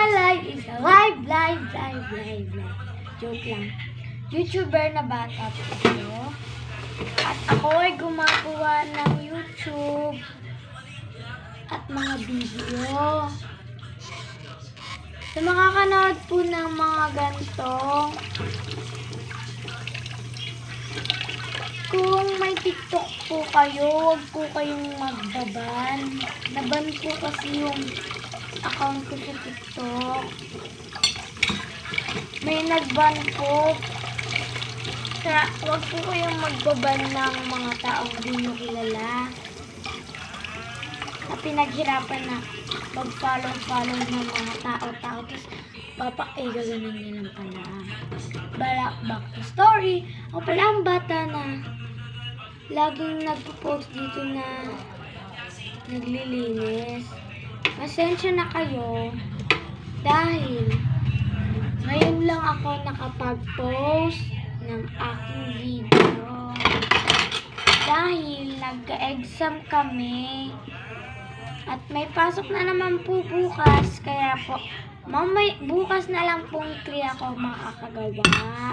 my life is a live. Joke lang. YouTuber na bata po ako. At ako ay gumagawa ng YouTube at mga video. Sa mga kanood po ng mga ganito, kung may TikTok po kayo, huwag po kayong magbaban. Naban po kasi yung account ko sa TikTok. May nagban po. Kaya huwag po kayong magbaban ng mga taong di nyo kilala. Na pinaghirapan na mag-follow ng mga tao. Tapos gaganon nyo lang pala. Back to story. Ako pala ang bata na laging nagpo-post dito na naglilinis. Pasensya na kayo dahil ngayon lang ako nakapag-post ng aking video. Dahil nag-exam kami at may pasok na naman po bukas, kaya po bukas na lang pong 3 ako makakagawa.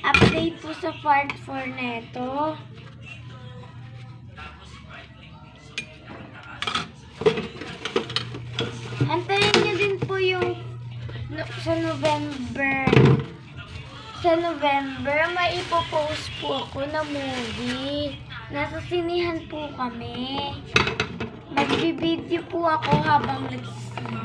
Update po sa part 4 neto. Antayin niyo din po yung sa November may ipopost po ako na movie. Nasa sinihan po kami. Magbibideo po ako habang nagsisine.